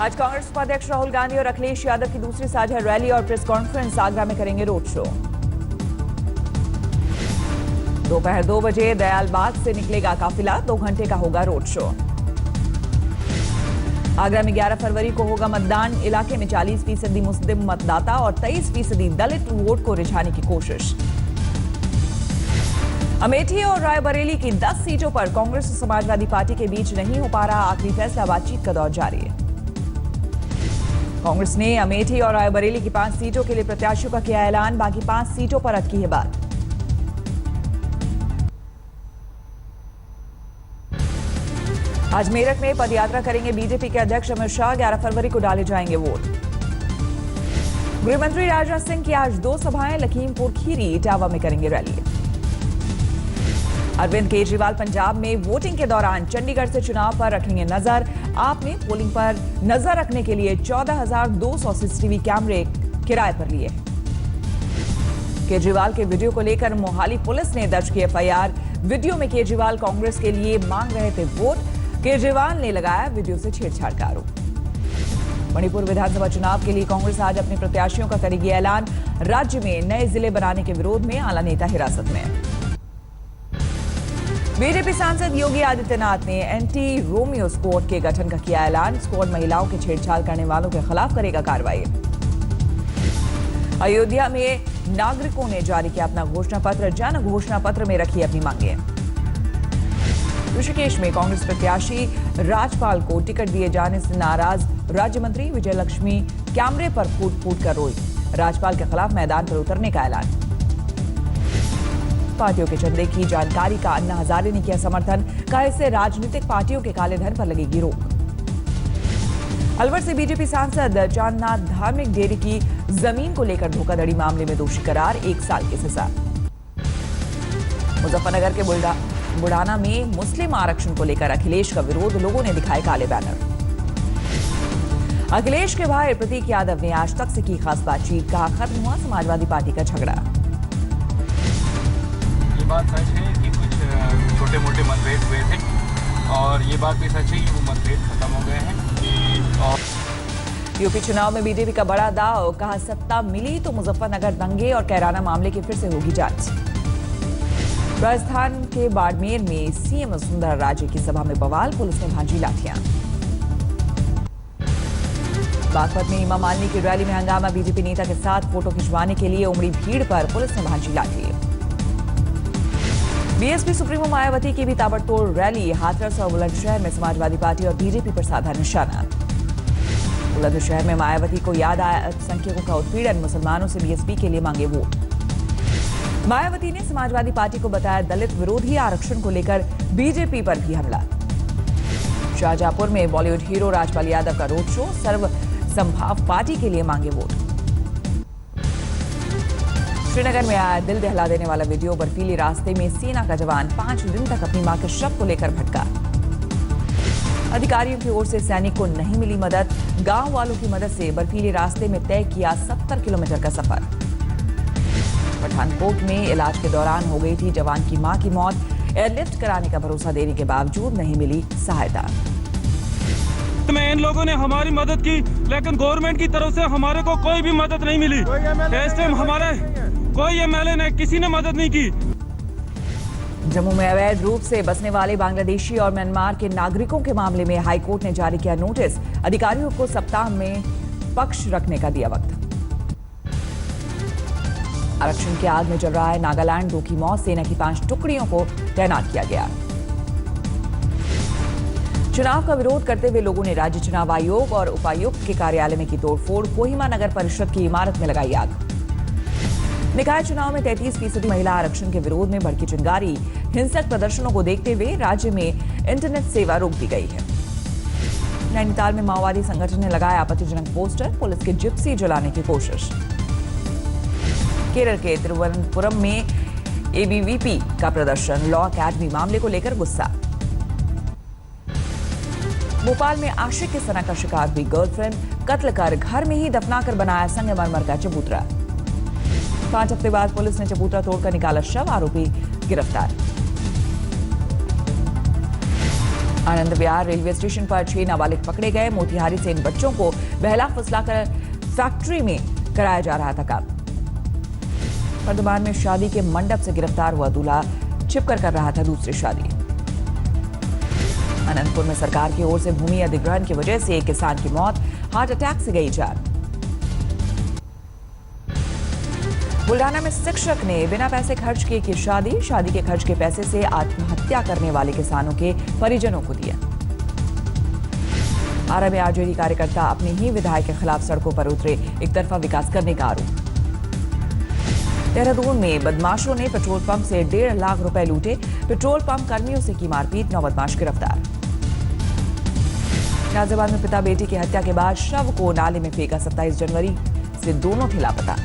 आज कांग्रेस उपाध्यक्ष राहुल गांधी और अखिलेश यादव की दूसरी साझा रैली और प्रेस कॉन्फ्रेंस आगरा में करेंगे रोड शो। दोपहर 2 बजे दयालबाग से निकलेगा काफिला, 2 घंटे का होगा रोड शो। आगरा में 11 फरवरी को होगा मतदान। इलाके में 40% मुस्लिम मतदाता और 23% दलित वोट को रिझाने की कोशिश। अमेठी और रायबरेली की 10 सीटों पर कांग्रेस और समाजवादी पार्टी के बीच नहीं हो पा रहा आखिरी फैसला, बातचीत का दौर जारी है। कांग्रेस ने अमेठी और रायबरेली की 5 सीटों के लिए प्रत्याशियों का किया ऐलान, बाकी 5 सीटों पर अटकी है बात। आज मेरठ में पदयात्रा करेंगे बीजेपी के अध्यक्ष अमित शाह, 11 फरवरी को डाले जाएंगे वोट। गृहमंत्री राजनाथ सिंह की आज 2 सभाएं, लखीमपुर खीरी, इटावा में करेंगे रैली। अरविंद केजरीवाल पंजाब में वोटिंग के दौरान चंडीगढ़ से चुनाव पर रखेंगे नजर। आपने पोलिंग पर नजर रखने के लिए 14,200 सीसीटीवी कैमरे किराए पर लिए। केजरीवाल के वीडियो को लेकर मोहाली पुलिस ने दर्ज की एफआईआर। वीडियो में केजरीवाल कांग्रेस के लिए मांग रहे थे वोट। केजरीवाल ने लगाया वीडियो से छेड़छाड़ का आरोप। मणिपुर विधानसभा चुनाव के लिए कांग्रेस आज अपने प्रत्याशियों का करेगी ऐलान। राज्य में नए जिले बनाने के विरोध में आला नेता हिरासत में। बीजेपी सांसद योगी आदित्यनाथ ने एंटी रोमियो स्क्वाड के गठन का किया ऐलान। स्क्वाड महिलाओं के छेड़छाड़ करने वालों के खिलाफ करेगा कार्रवाई। अयोध्या में नागरिकों ने जारी किया अपना घोषणा पत्र। जन घोषणा पत्र में रखी अपनी मांगे। ऋषिकेश में कांग्रेस प्रत्याशी राजपाल को टिकट दिए जाने से नाराज राज्य मंत्री विजय लक्ष्मी कैमरे पर फूट कर रोई। राजपाल के खिलाफ मैदान पर उतरने का ऐलान। पार्टियों के चंदे की जानकारी का अन्ना हजारे ने किया समर्थन, कहा इससे राजनीतिक पार्टियों के काले धन पर लगेगी रोक। अलवर से बीजेपी सांसद चांदनाथ धार्मिक डेयरी की जमीन को लेकर धोखाधड़ी मामले में दोषी करार, 1 साल की सजा। मुजफ्फरनगर के बुढ़ाना में मुस्लिम आरक्षण को लेकर अखिलेश का विरोध, लोगों ने दिखाए काले बैनर। अखिलेश के भाई प्रतीक यादव ने आज तक से की खास बातचीत, कहा खत्म हुआ समाजवादी पार्टी का झगड़ा। ये बात सच है कि कुछ छोटे मोटे मतभेद हुए थे और ये बात भी सच है कि वो मतभेद खत्म हो गए हैं। और यूपी चुनाव में बीजेपी का बड़ा दाव, कहा सत्ता मिली तो मुजफ्फरनगर दंगे और कैराना मामले की फिर से होगी जांच। राजस्थान के बाड़मेर में सीएम वसुंधरा राजे की सभा में बवाल, पुलिस ने भांजी लाठियां। बागपत में हेमा मालिनी की रैली में हंगामा, बीजेपी नेता के साथ फोटो खिंचवाने के लिए उमड़ी भीड़ पर पुलिस ने भांजी लाठी। बीएसपी सुप्रीमो मायावती की भी ताबड़तोड़ रैली, हाथरस और बुलंदशहर में समाजवादी पार्टी और बीजेपी पर साधा निशाना। बुलंदशहर में मायावती को याद आया अल्पसंख्यकों का उत्पीड़न, मुसलमानों से बीएसपी के लिए मांगे वोट। मायावती ने समाजवादी पार्टी को बताया दलित विरोधी, आरक्षण को लेकर बीजेपी पर भी हमला। शाहजहांपुर में बॉलीवुड हीरो राजपाल यादव का रोड शो, सर्व संभाव पार्टी के लिए मांगे वोट। श्रीनगर में आया दिल दहला देने वाला वीडियो, बर्फीले रास्ते में सेना का जवान 5 दिन तक अपनी मां के शव को लेकर भटका। अधिकारियों की ओर से सैनिक को नहीं मिली मदद, गांव वालों की मदद से बर्फीले रास्ते में तय किया 70 किलोमीटर का सफर। पठानकोट में इलाज के दौरान हो गई थी जवान की मां की मौत, एयरलिफ्ट कराने का भरोसा देने के बावजूद नहीं मिली सहायता। इन लोगों ने हमारी मदद की, लेकिन गवर्नमेंट की तरफ से हमारे को कोई भी मदद नहीं मिली। इस टाइम हमारे कोई एमएलए ने, किसी ने मदद नहीं की। जम्मू में अवैध रूप से बसने वाले बांग्लादेशी और म्यांमार के नागरिकों के मामले में हाईकोर्ट ने जारी किया नोटिस, अधिकारियों को सप्ताह में पक्ष रखने का दिया वक्त। आरक्षण की आग में जल रहा है नागालैंड, 2 की मौत, सेना की 5 टुकड़ियों को तैनात किया गया। चुनाव का विरोध करते हुए लोगों ने राज्य चुनाव आयोग और उपायुक्त के कार्यालय में की तोड़फोड़, कोहिमा नगर परिषद की इमारत में लगाई आग। निकाय चुनाव में 33% महिला आरक्षण के विरोध में भड़की चिंगारी, हिंसक प्रदर्शनों को देखते हुए राज्य में इंटरनेट सेवा रोक दी गई है। नैनीताल में माओवादी संगठन ने लगाया आपत्तिजनक पोस्टर, पुलिस के जिप्सी जलाने की कोशिश। केरल के तिरुवनंतपुरम में एबीवीपी का प्रदर्शन, लॉ अकेडमी मामले को लेकर गुस्सा। भोपाल में आशिक के सना का शिकार हुई गर्लफ्रेंड, कत्ल कर घर में ही दफनाकर बनाया संगमरमर का चबूतरा। 5 हफ्ते बाद पुलिस ने चबूतरा तोड़कर निकाला शव, आरोपी गिरफ्तार। आनंद विहार रेलवे स्टेशन पर 6 नाबालिग पकड़े गए। मोतिहारी से इन बच्चों को बहला फुसलाकर फैक्ट्री में कराया जा रहा था काम। वर्धमान में शादी के मंडप से गिरफ्तार हुआ दूल्हा छिपकर कर रहा था दूसरी शादी। अनंतपुर में सरकार की ओर से भूमि अधिग्रहण की वजह से एक किसान की मौत, हार्ट अटैक से गई जान। बुल्ढाना में शिक्षक ने बिना पैसे खर्च किए की शादी के खर्च के पैसे से आत्महत्या करने वाले किसानों के परिजनों को दिया। आरा में आरजेडी कार्यकर्ता अपने ही विधायक के खिलाफ सड़कों पर उतरे, एक तरफा विकास करने का आरोप। देहरादून में बदमाशों ने पेट्रोल पंप से 1.5 लाख रुपए लूटे, पेट्रोल पंप कर्मियों से की मारपीट, 9 बदमाश गिरफ्तार। गाजियाबाद में पिता बेटी की हत्या के बाद शव को नाले में फेंका, 27 जनवरी से दोनों थे लापता।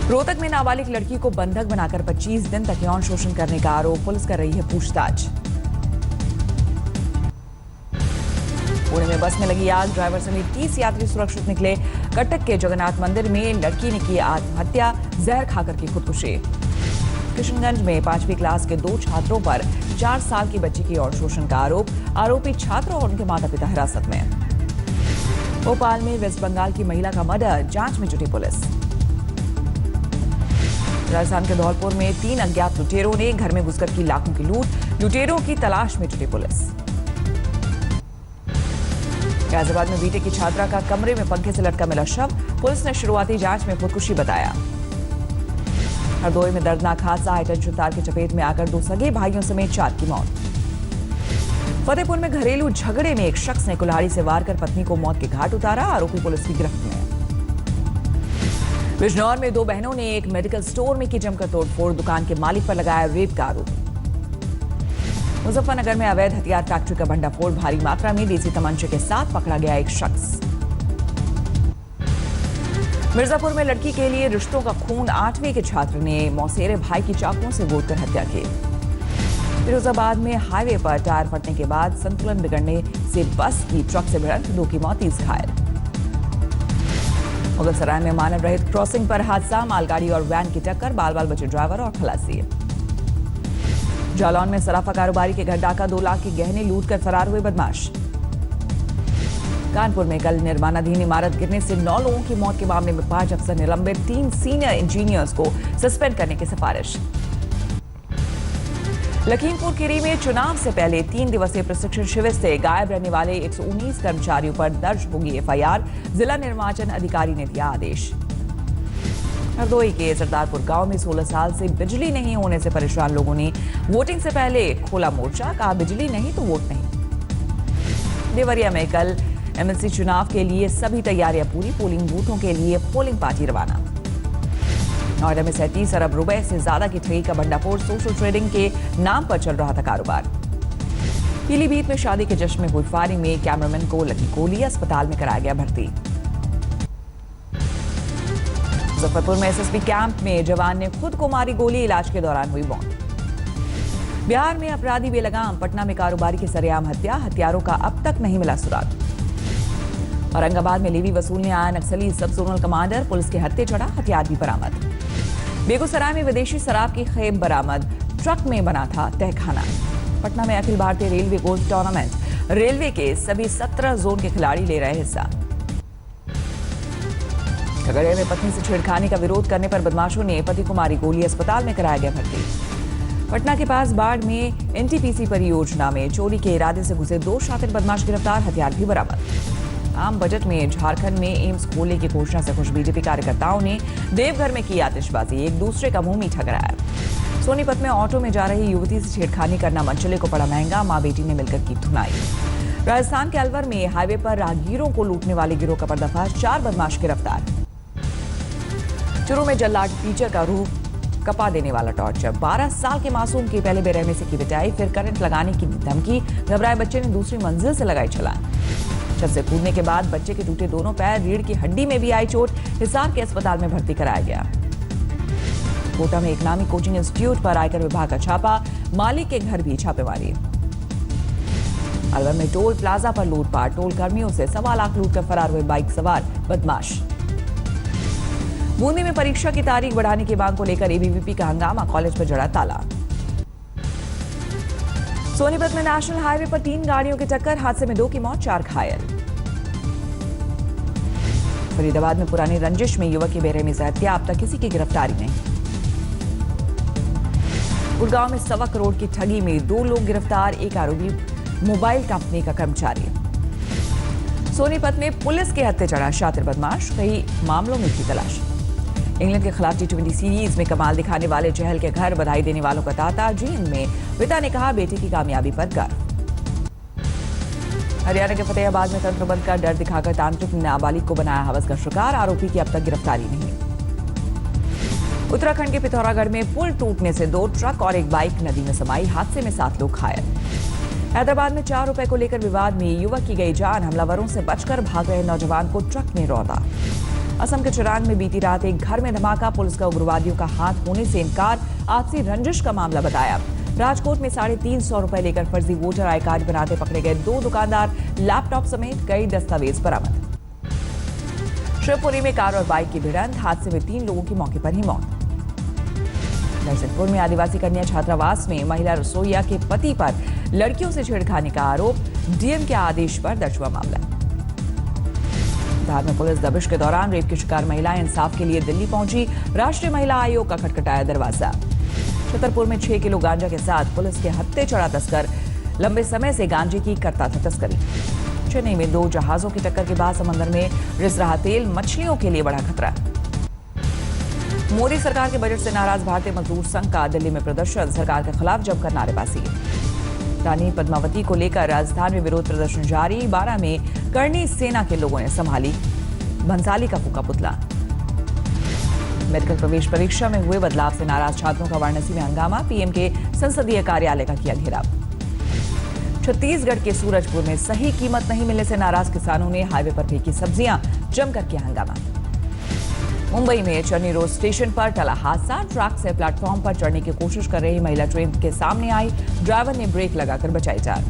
रोहतक में नाबालिग लड़की को बंधक बनाकर 25 दिन तक यौन शोषण करने का आरोप, पुलिस कर रही है पूछताछ। पुणे में बस में लगी आग, ड्राइवर समेत 30 यात्री सुरक्षित निकले। कटक के जगन्नाथ मंदिर में लड़की ने की आत्महत्या, जहर खाकर की खुदकुशी। किशनगंज में 5वीं क्लास के 2 छात्रों पर 4 साल की बच्ची की यौन शोषण का आरोप, आरोपी छात्र और उनके माता पिता हिरासत में। भोपाल में वेस्ट बंगाल की महिला का मर्डर, जांच में जुटी पुलिस। राजस्थान के धौलपुर में 3 अज्ञात लुटेरों ने घर में घुसकर की लाखों की लूट, लुटेरों की तलाश में जुटी पुलिस। गाजियाबाद में बीटेक की छात्रा का कमरे में पंखे से लटका मिला शव, पुलिस ने शुरुआती जांच में खुदकुशी बताया। हरदोई में दर्दनाक हादसा, हाईटेंशन तार की चपेट में आकर 2 सगे भाइयों समेत 4 की मौत। फतेहपुर में घरेलू झगड़े में एक शख्स ने कुल्हाड़ी से वार कर पत्नी को मौत के घाट उतारा, आरोपी पुलिस की गिरफ्त में। बिजनौर में 2 बहनों ने एक मेडिकल स्टोर में की जमकर तोड़फोड़, दुकान के मालिक पर लगाया रेप का आरोप। मुजफ्फरनगर में अवैध हथियार फैक्ट्री का भंडाफोड़, भारी मात्रा में देसी तमंचे के साथ पकड़ा गया एक शख्स। मिर्जापुर में लड़की के लिए रिश्तों का खून, 8वीं के छात्र ने मौसेरे भाई की चाकुओं से गोदकर हत्या की। फिरोजाबाद में हाईवे पर टायर फटने के बाद संतुलन बिगड़ने से बस की ट्रक से भिड़ंत, 2 की मौत, 30 घायल। मुगलसराय में मानव रहित क्रॉसिंग पर हादसा, मालगाड़ी और वैन की टक्कर, बाल बचे ड्राइवर और खलासी। जालौन में सराफा कारोबारी के घर डाका, 2 लाख के गहने लूटकर फरार हुए बदमाश। कानपुर में कल निर्माणाधीन इमारत गिरने से 9 लोगों की मौत के मामले में 5 अफसर निलंबित, 3 सीनियर इंजीनियर्स को सस्पेंड करने की सिफारिश। लखीमपुर खीरी में चुनाव से पहले 3 दिवसीय प्रशिक्षण शिविर से गायब रहने वाले 119 कर्मचारियों पर दर्ज होगी एफआईआर, जिला निर्वाचन अधिकारी ने दिया आदेश। हरदोई के सरदारपुर गांव में 16 साल से बिजली नहीं होने से परेशान लोगों ने वोटिंग से पहले खोला मोर्चा, कहा बिजली नहीं तो वोट नहीं। देवरिया में कल एमएलसी चुनाव के लिए सभी तैयारियां पूरी, पोलिंग बूथों के लिए पोलिंग पार्टी रवाना। नोएडा में 37 अरब रुपए से ज्यादा की ठगी का भंडाफोड़, सोशल ट्रेडिंग के नाम पर चल रहा था कारोबार। पीलीभीत में शादी के जश्न में हुई फायरिंग में कैमरामैन को लगी गोली, अस्पताल में कराया गया भर्ती। मुजफ्फरपुर में एसएसबी कैंप में जवान ने खुद को मारी गोली, इलाज के दौरान हुई मौत। बिहार में अपराधी बेलगाम, पटना में कारोबारी की सरेआम हत्या, हथियारों का अब तक नहीं मिला सुराग। औरंगाबाद में लेवी वसूलने आया नक्सली सब जोनल कमांडर, पुलिस के हत्थे चढ़ा, हथियार भी बरामद। बेगूसराय में विदेशी शराब की खेप बरामद, ट्रक में बना था तहखाना। पटना में Akhil Bharatiya railway golf tournament, railway के सभी 17 जोन के खिलाड़ी ले रहे हिस्सा। खगड़िया में पत्नी से छेड़खानी का विरोध करने पर बदमाशों ने पति को मारी गोली, अस्पताल में कराया गया भर्ती। पटना के पास बाढ़ में एनटीपीसी परियोजना में चोरी के इरादे से घुसे 2 शातिर बदमाश गिरफ्तार, हथियार भी बरामद। आम बजट में झारखंड में एम्स खोलने की घोषणा से खुश बीजेपी कार्यकर्ताओं ने देवघर में की आतिशबाजी, एक दूसरे का मुंह मीठा कराया। सोनीपत में ऑटो में जा रही युवती से छेड़खानी करना मनचले को पड़ा महंगा, मां बेटी ने मिलकर की धुनाई। राजस्थान के अलवर में हाईवे पर राहगीरों को लूटने वाले गिरोह का पर्दाफाश, 4 बदमाश गिरफ्तार। चूरू में जल्लाद टीचर का रूह कपा देने वाला टॉर्चर, 12 साल के मासूम की पहले बेरहमी से की पिटाई, फिर करंट लगाने की धमकी, घबराए बच्चे ने दूसरी मंजिल से लगाई छलांग। छत से कूदने के बाद बच्चे के टूटे दोनों पैर, रीढ़ की हड्डी में भी आई चोट, हिसार के अस्पताल में भर्ती कराया गया। कोटा में एक नामी कोचिंग इंस्टीट्यूट पर आयकर विभाग का छापा, मालिक के घर भी छापेमारी। अलवर में टोल प्लाजा पर लूटपाट, टोल कर्मियों से 1.25 लाख लूटकर फरार हुए बाइक सवार बदमाश। बूंदी में परीक्षा की तारीख बढ़ाने की मांग को लेकर एबीवीपी का हंगामा, कॉलेज पर जड़ा ताला। सोनीपत में नेशनल हाईवे पर 3 गाड़ियों की टक्कर, हादसे में 2 की मौत, 4 घायल। फरीदाबाद में पुरानी रंजिश में युवक की बेरहमी से हत्या, अब तक किसी की गिरफ्तारी नहीं। गुड़गांव में 1.25 करोड़ की ठगी में 2 लोग गिरफ्तार, एक आरोपी मोबाइल कंपनी का कर्मचारी। सोनीपत में पुलिस के हत्थे चढ़ा शातिर बदमाश, कई मामलों में की तलाश। इंग्लैंड के खिलाफ T20 सीरीज में कमाल दिखाने वाले चहल के घर बधाई देने वालों का तांता, जींद में पिता ने कहा बेटी की कामयाबी पर गर्व। हरियाणा के फतेहाबाद में तंत्रबंद का डर दिखाकर तांत्रिक ने नाबालिग को बनाया हवस का शिकार, आरोपी की अब तक गिरफ्तारी नहीं। उत्तराखंड के पिथौरागढ़ में पुल टूटने से 2 ट्रक और एक बाइक नदी में समाई, हादसे में 7 लोग घायल। हैदराबाद में 4 रुपए को लेकर विवाद में युवक की गई जान, हमलावरों से बचकर भाग रहे नौजवान को ट्रक ने रौंदा। असम के चिरांग में बीती रात एक घर में धमाका, पुलिस का उग्रवादियों का हाथ होने से इनकार, आपसी रंजिश का मामला बताया। राजकोट में 350 रुपए लेकर फर्जी वोटर आई कार्ड बनाते पकड़े गए 2 दुकानदार, लैपटॉप समेत कई दस्तावेज बरामद। शिवपुरी में कार और बाइक की भिड़ंत, हादसे में 3 लोगों की मौके पर ही मौत। नरसिंहपुर में आदिवासी कन्या छात्रावास में महिला रसोइया के पति पर लड़कियों से छेड़खानी का आरोप, डीएम के आदेश पर दर्ज हुआ मामला। धार में पुलिस दबिश के दौरान रेप की शिकार महिलाएं इंसाफ के लिए दिल्ली पहुंची, राष्ट्रीय महिला आयोग का खटखटाया दरवाजा। छतरपुर में 6 किलो गांजा के साथ पुलिस के हत्थे चढ़ा तस्कर, लंबे समय से गांजे की करता था तस्करी। चेन्नई में 2 जहाजों की टक्कर के बाद समंदर में रिस रहा तेल, मछलियों के लिए बड़ा खतरा। मोदी सरकार के बजट से नाराज भारतीय मजदूर संघ का दिल्ली में प्रदर्शन, सरकार के खिलाफ जमकर नारेबाजी। रानी पद्मावती को लेकर राजस्थान में विरोध प्रदर्शन जारी, 12 में करणी सेना के लोगों ने संभाली भंसाली का फूका पुतला। मेडिकल प्रवेश परीक्षा में हुए बदलाव से नाराज छात्रों का वाराणसी में हंगामा, पीएम के संसदीय कार्यालय का किया घेराव। छत्तीसगढ़ के सूरजपुर में सही कीमत नहीं मिलने से नाराज किसानों ने हाईवे पर फेंकी सब्जियां, जमकर किया हंगामा। मुंबई में चर्नी रोड स्टेशन पर टला हादसा, ट्रक से प्लेटफॉर्म पर चढ़ने की कोशिश कर रही महिला ट्रेन के सामने आई, ड्राइवर ने ब्रेक लगाकर बचाई जान।